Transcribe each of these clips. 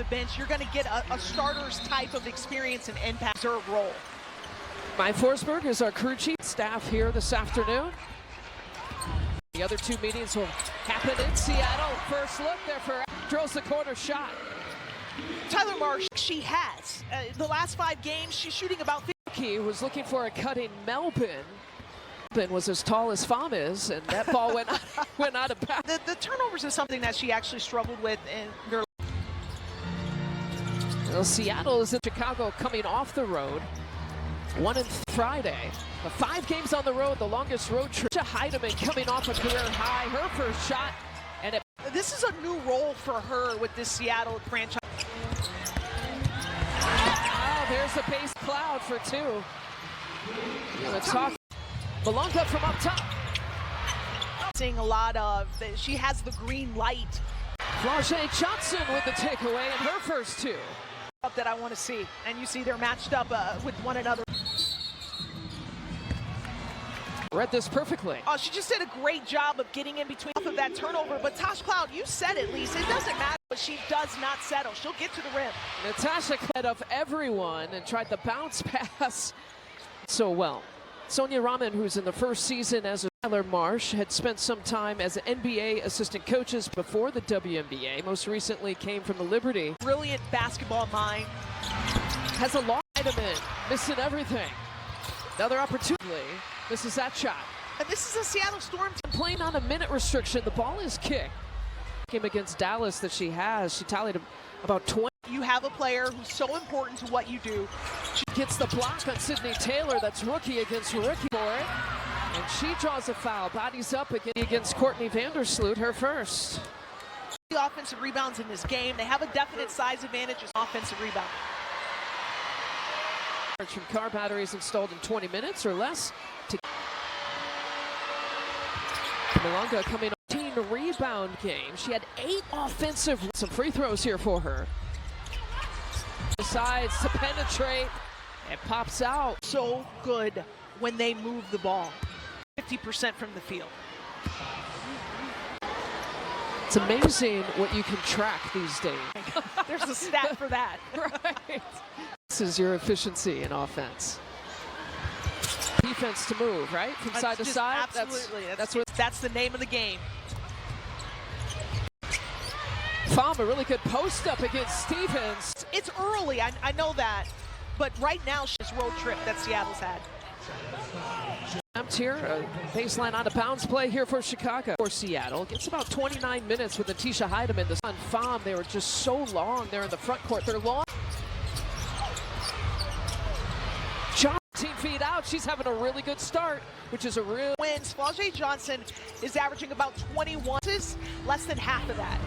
the bench, you're going to get a starter's type of experience and impact reserve role. Mike Forsberg is our crew chief staff here this afternoon. The other two meetings will happen in Seattle. First look there for drills the corner shot. Tyler Marsh, she has. The last 5 games, she's shooting about 50. He was looking for a cut in Melbourne. Melbourne was as tall as Fam is, and that ball went out of bounds. The turnovers is something that she actually struggled with in their. Well, Seattle is in Chicago coming off the road. 1 and Friday. 5 games on the road, the longest road trip. Heidemann coming off a career high, her first shot. And this is a new role for her with this Seattle franchise. Oh, there's the base cloud for 2. Let's talk. Malonga from up top. Seeing a lot of, she has the green light. Flau'jae Johnson with the takeaway in her first 2. That I want to see, and you see they're matched up with one another. Read this perfectly. Oh, she just did a great job of getting in between off of that turnover. But Tosh Cloud, you said it, Lisa. It doesn't matter, but she does not settle. She'll get to the rim. Natasha ahead of everyone and tried the bounce pass so well. Sonia Rahman, who's in the first season as a Tyler Marsh, had spent some time as an NBA assistant coaches before the WNBA. Most recently came from the Liberty. Brilliant basketball mind. Has a long Heidemann, missing everything. Another opportunity, misses that shot. And this is a Seattle Storm team playing on a minute restriction. The ball is kicked. Game against Dallas that she has, she tallied about 20. You have a player who's so important to what you do. She gets the block on Sydney Taylor. That's rookie against rookie for it. And she draws a foul. Bodies up against Courtney Vandersloot, her first. The offensive rebounds in this game. They have a definite size advantage as offensive rebound. From car batteries installed in 20 minutes or less. Malonga coming on 18 rebound game. She had 8 offensive. Some free throws here for her. Decides to penetrate. It pops out. So good when they move the ball. 50% from the field. It's amazing what you can track these days. There's a stat for that. Right. This is your efficiency in offense. Defense to move, right? From side to side. Absolutely. That's the name of the game. Fam, a really good post up against Stevens. It's early, I know that. But right now, she's road trip that Seattle's had. Here, a baseline out of bounds play here for Chicago. For Seattle, gets about 29 minutes with Natisha Heidemann. The on Fam, they were just so long there in the front court. They're long. 15 feet out, she's having a really good start, which is a real wins. Flau'jae Johnson is averaging about 21, less than half of that.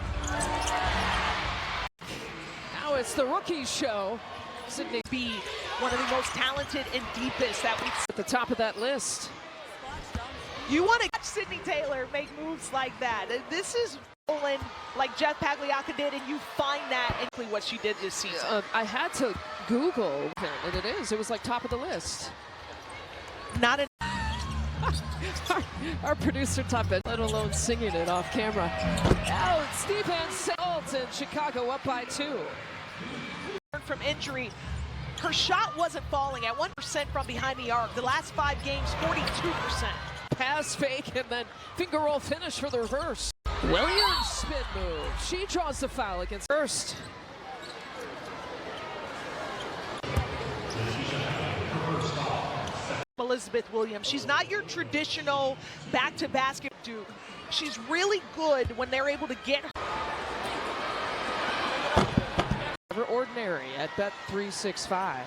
Now it's the rookie show. Sydney be one of the most talented and deepest that we've seen. At the top of that list. You want to watch Sydney Taylor make moves like that. This is rolling like Jeff Pagliacca did, and you find that in what she did this season. I had to Google him, and it was like top of the list. Not an our producer top it, let alone singing it off camera. Oh, Stevens Salt and Chicago up by 2. From injury, her shot wasn't falling at 1% from behind the arc. The last 5 games, 42%. Pass fake and then finger roll finish for the reverse. Williams spin move. She draws the foul against first. Elizabeth Williams. She's not your traditional back-to-basket dude. She's really good when they're able to get her. Never ordinary at Bet365.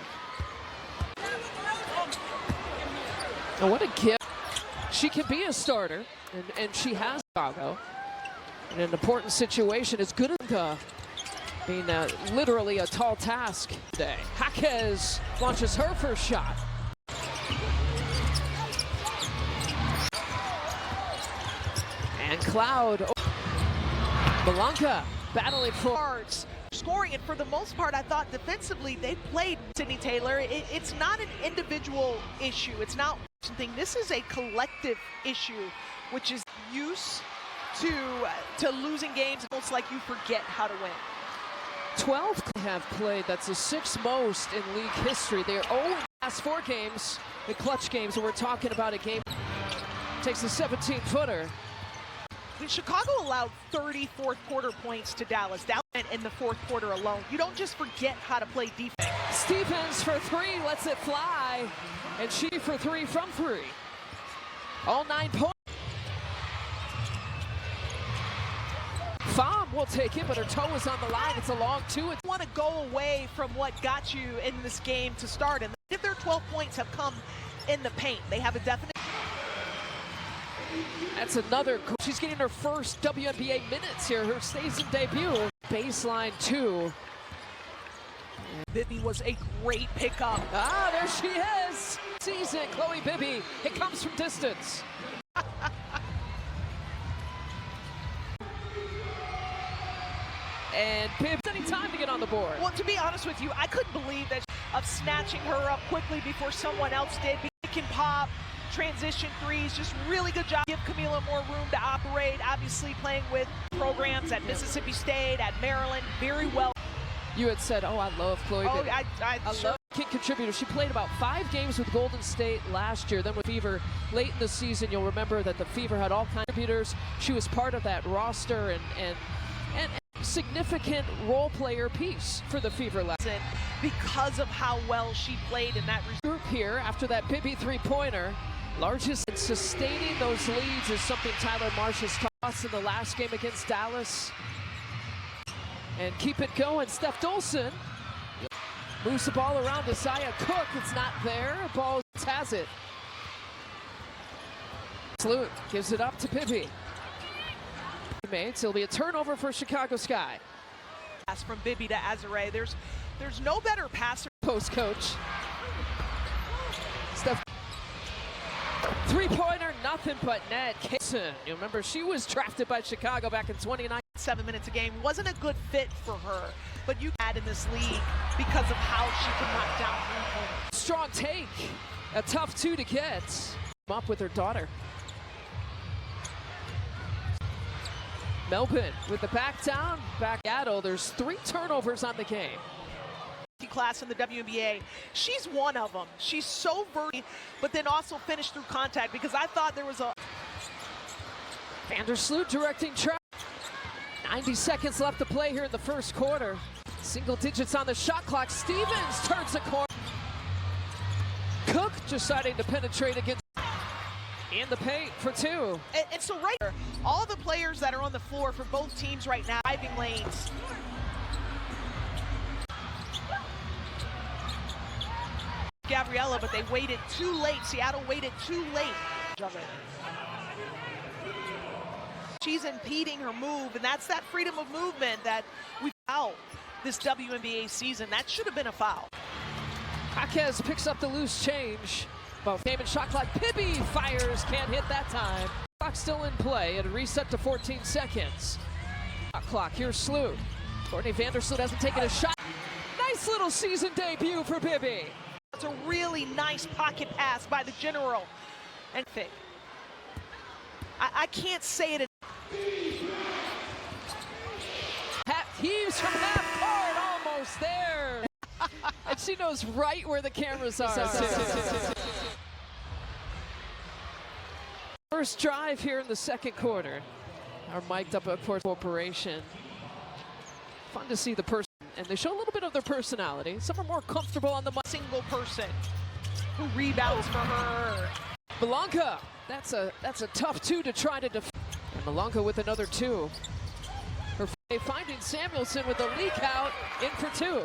And what a gift. She can be a starter, and she has Chicago. In an important situation, as good as being literally a tall task today. Jaquez launches her first shot. And Cloud. Malonga battling for yards, scoring, and for the most part, I thought defensively they played Sydney Taylor. It's not an individual issue. It's not something. This is a collective issue, which is used to losing games. Almost like you forget how to win. 12 have played. That's the 6th most in league history. They are 0 in the last 4 games, the clutch games, and we're talking about a game. Takes a 17-footer. I mean, Chicago allowed 30 fourth-quarter points to Dallas. Dallas in the fourth quarter alone. You don't just forget how to play defense. Stevens for 3, lets it fly, and she for 3 from 3. All 9 points. Pham will take it, but her toe is on the line. It's a long 2. You want to go away from what got you in this game to start. And if their 12 points have come in the paint, they have a definite. That's another. She's getting her first WNBA minutes here. Her season debut. Baseline 2. Bibby was a great pickup. Ah, there she is. Season, Chloe Bibby. It comes from distance. And Bibby, any time to get on the board. Well, to be honest with you, I couldn't believe that of snatching her up quickly before someone else did. Pick and pop, transition threes, just really good job. Give Camila more room to operate. Obviously playing with programs at Mississippi State, at Maryland, very well. You had said, oh, I love Chloe Bibby. I love kid contributor. She played about 5 games with Golden State last year. Then with Fever late in the season, you'll remember that the Fever had all kinds of contributors. She was part of that roster and significant role player piece for the Fever last season because of how well she played in that group here after that Bibby 3-pointer. Largest in sustaining those leads is something Tyler Marsh has taught us in the last game against Dallas. And keep it going. Steph Dolson moves the ball around to Zaya Cook. It's not there. Ball has it. Sloot gives it up to Bibby. It'll be a turnover for Chicago Sky. Pass from Bibby to Azare. There's no better passer. Post coach. Steph. 3-pointer, nothing but net. Kaysen, you remember she was drafted by Chicago back in 2019. 7 minutes a game. Wasn't a good fit for her, but you add in this league because of how she can knock down 3-pointers. Strong take. A tough 2 to get. Up with her daughter. Melvin with the back down, back Seattle. There's 3 turnovers on the game. Class in the WNBA, she's one of them. She's so vertical, but then also finished through contact because I thought there was a. Vandersloot directing track. 90 seconds left to play here in the first quarter. Single digits on the shot clock. Stevens turns the corner. Cook deciding to penetrate against. In the paint for 2. And so right here, all the players that are on the floor for both teams right now, driving lanes. Gabriella, but they waited too late. Seattle waited too late. She's impeding her move, and that's that freedom of movement that we out this WNBA season. That should have been a foul. Jaquez picks up the loose change. About game and shot clock. Bibby fires, can't hit that time. Clock still in play, and a reset to 14 seconds. Shot clock, here's Sloot. Courtney Vandersloot hasn't taken a shot. Nice little season debut for Bibby. It's a really nice pocket pass by the general. And I can't say it. Heaves from half court, almost there. And she knows right where the cameras are. First drive here in the second quarter. Our mic'd up, of course, corporation. Fun to see the person, and they show a little bit of their personality. Some are more comfortable on the single person who rebounds for her. Malonka, that's a tough 2 to try to defend. And Malonka with another 2. Her finding Samuelson with a leak out, in for 2.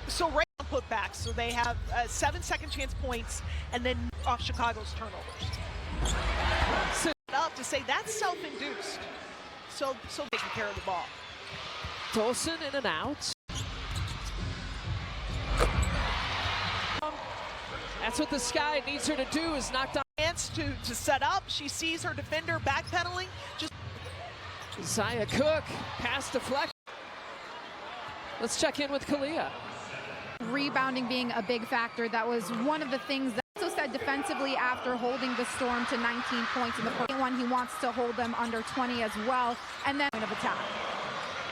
So right on putbacks, so they have 7 second chance points, and then off Chicago's turnovers. So up to say that's self-induced. So taking care of the ball. Dolson in and out. That's what the Sky needs her to do, is knock down. Chance to set up. She sees her defender backpedaling. Just Zaya Cook, pass deflect. Let's check in with Kalia. Rebounding being a big factor. That was one of the things that also said defensively after holding the Storm to 19 points in the first one. He wants to hold them under 20 as well. And then point of attack.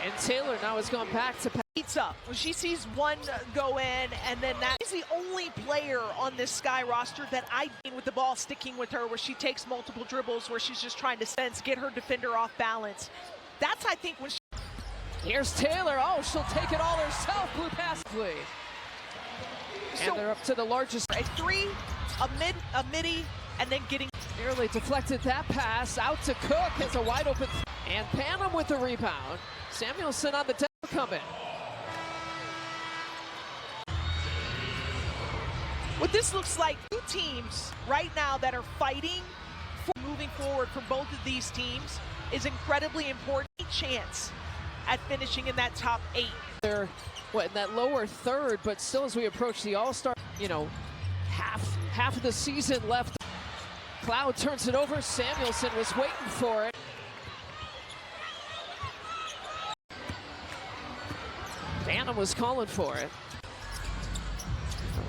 And Taylor now has gone back to Beats up when she sees one go in, and then that is the only player on this Sky roster that I with the ball sticking with her, where she takes multiple dribbles, where she's just trying to get her defender off balance. That's, I think, when she... Here's Taylor. Oh, she'll take it all herself. Blue pass. And they're up to the largest. A three, a midi, and then getting... Nearly deflected that pass out to Cook as a wide open. And Panam with the rebound. Samuelson on the deck coming. What this looks like, two teams right now that are fighting for moving forward for both of these teams is incredibly important. Chance at finishing in that top 8. They're in that lower third, but still as we approach the All-Star, you know, half of the season left. Cloud turns it over. Samuelson was waiting for it. Panam was calling for it.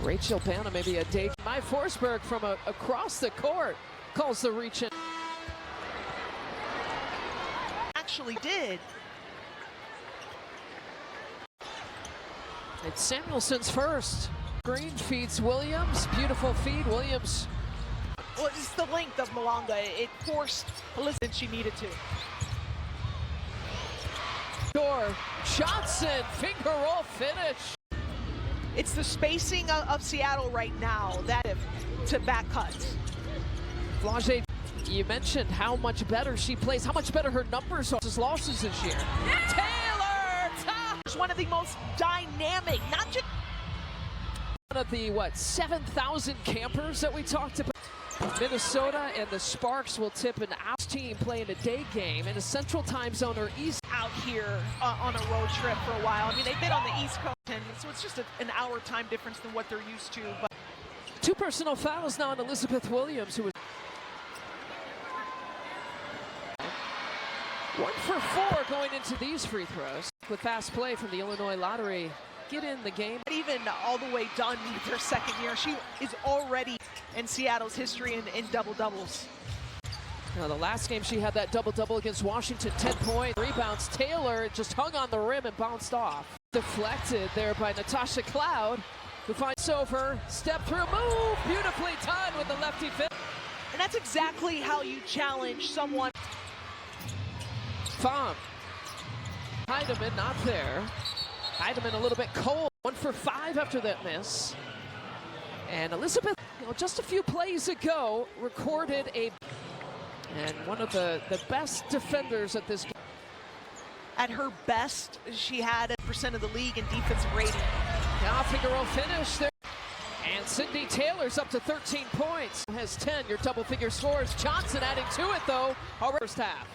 Rachel Panam, maybe a day. Mai Forsberg from across the court calls the reach in. Actually did. It's Samuelson's first. Green feeds Williams. Beautiful feed. Williams. Well, it's the length of Malanga. It forced Elizabeth she needed to. Johnson, finger roll finish. It's the spacing of Seattle right now that to back cuts. Flage, you mentioned how much better she plays, how much better her numbers are versus losses this year. Yeah! Taylor, top! It's one of the most dynamic, not just one of the 7,000 campers that we talked about. Minnesota and the Sparks will tip an out team playing a day game in a Central Time Zone or East. Out here on a road trip for a while. I mean, they've been on the East Coast, and so it's just an hour time difference than what they're used to. But 2 personal fouls now on Elizabeth Williams, who was 1 for 4 going into these free throws. With fast play from the Illinois Lottery, get in the game. Even all the way done with her second year, she is already in Seattle's history in double-doubles. Now, the last game she had that double-double against Washington, 10 points. Rebounds, Taylor just hung on the rim and bounced off. Deflected there by Natasha Cloud, who finds over, step through, move, beautifully done with the lefty fit. And that's exactly how you challenge someone. Pham. Heidemann not there. Heidemann a little bit cold. 1 for 5 after that miss. And Elizabeth, just a few plays ago, recorded and one of the best defenders at this game. At her best, she had 1% of the league in defensive rating. Now finger roll finish there. And Sydney Taylor's up to 13 points. Has 10, your double figure scores. Johnson adding to it though, our first half.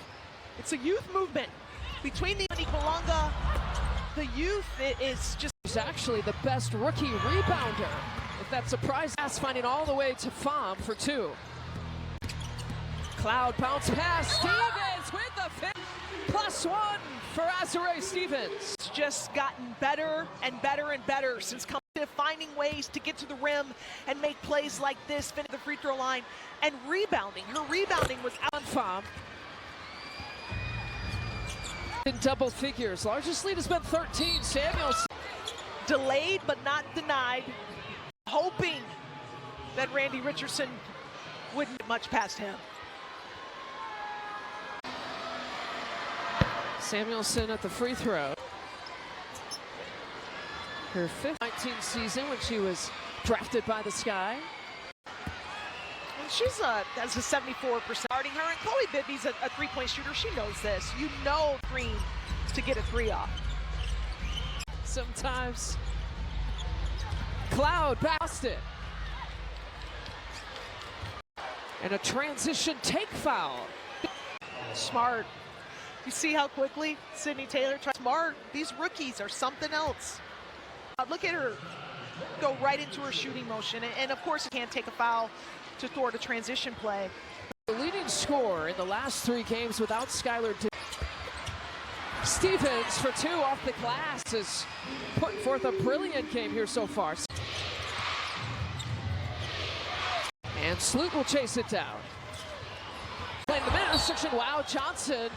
It's a youth movement between the Malanga. The youth is just... He's actually the best rookie rebounder. If that surprise pass finding all the way to Pham for 2. Cloud bounce pass, Stevens with the fit. +1 for Azurá Stevens. It's just gotten better and better and better since coming to finding ways to get to the rim and make plays like this, finish the free throw line, and rebounding. Her rebounding was out on Pham. In double figures, largest lead has been 13. Samuelson. Delayed but not denied, hoping that Randy Richardson wouldn't get much past him. Samuelson at the free throw. Her 19th season when she was drafted by the Sky. And she's has a 74% starting her, and Chloe Bibby's a three-point shooter. She knows this. You know Green to get a 3 off. Sometimes. Cloud bounced it. And a transition take foul. Smart. You see how quickly Sydney Taylor tried. Smart. These rookies are something else. Look at her go right into her shooting motion. And of course, you can't take a foul to thwart a transition play. The leading scorer in the last 3 games without Skylar Stevens for 2 off the glass is putting forth a brilliant game here so far. And Sloot will chase it down. Playing the intersection. Wow, Johnson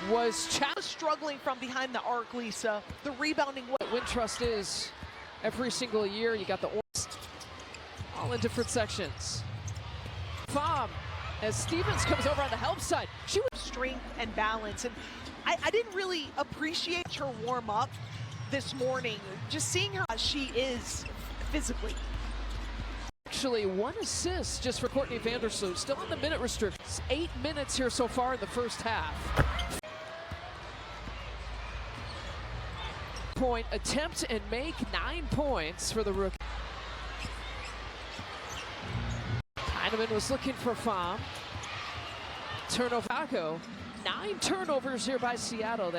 was challenged. Struggling from behind the arc, Lisa. The rebounding. Wintrust is every single year. You got the all in different sections. Pham, as Stevens comes over on the help side. She was Strength and balance, and I didn't really appreciate her warm up this morning. Just seeing her as she is physically. actually 1 assist just for Courtney Vandersloot. Still on the minute restrictions. 8 minutes here so far in the first half. Point attempt and make 9 points for the rookie. Heineman was looking for Pham. Turnover. 9 turnovers here by Seattle.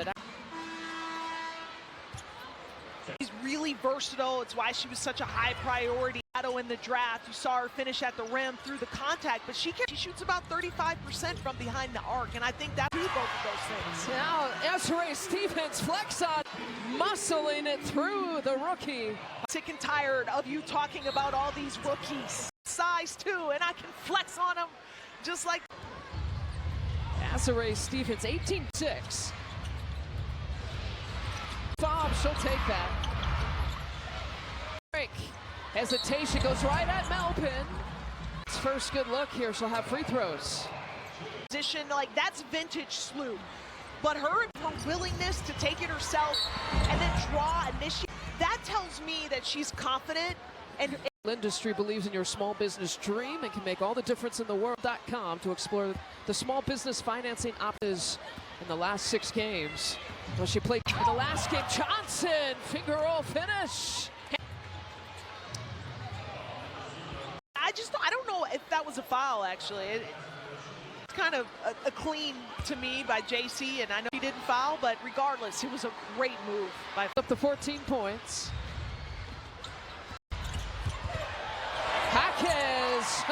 She's really versatile. It's why she was such a high priority in the draft. You saw her finish at the rim through the contact, but she shoots about 35% from behind the arc, and I think that do both of those things. Now Desiree Stevens flex on, muscling it through the rookie. Sick and tired of you talking about all these rookies. Size 2, and I can flex on them just like Desiree Stevens, 18-6. Pham, she'll take that. Break. Hesitation goes right at Melvin. It's first good look here. She'll have free throws. Position like that's vintage Sloot, but her willingness to take it herself and then draw initiative, that tells me that she's confident. And Industry believes in your small business dream and can make all the difference in the world.com to explore the small business financing options in the last 6 games. Well, she played in the last game. Johnson, finger roll finish. I don't know if that was a foul, actually. It's kind of a clean to me by JC, and I know he didn't foul, but regardless, it was a great move by up to 14 points. Jaquez,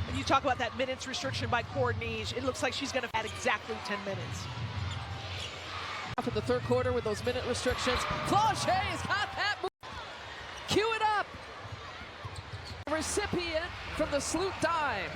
When you talk about that minutes restriction by Courtney, it looks like she's going to add exactly 10 minutes. In the third quarter with those minute restrictions. Flaucher's got that move. Cue it up. Recipient from the Sloot dime.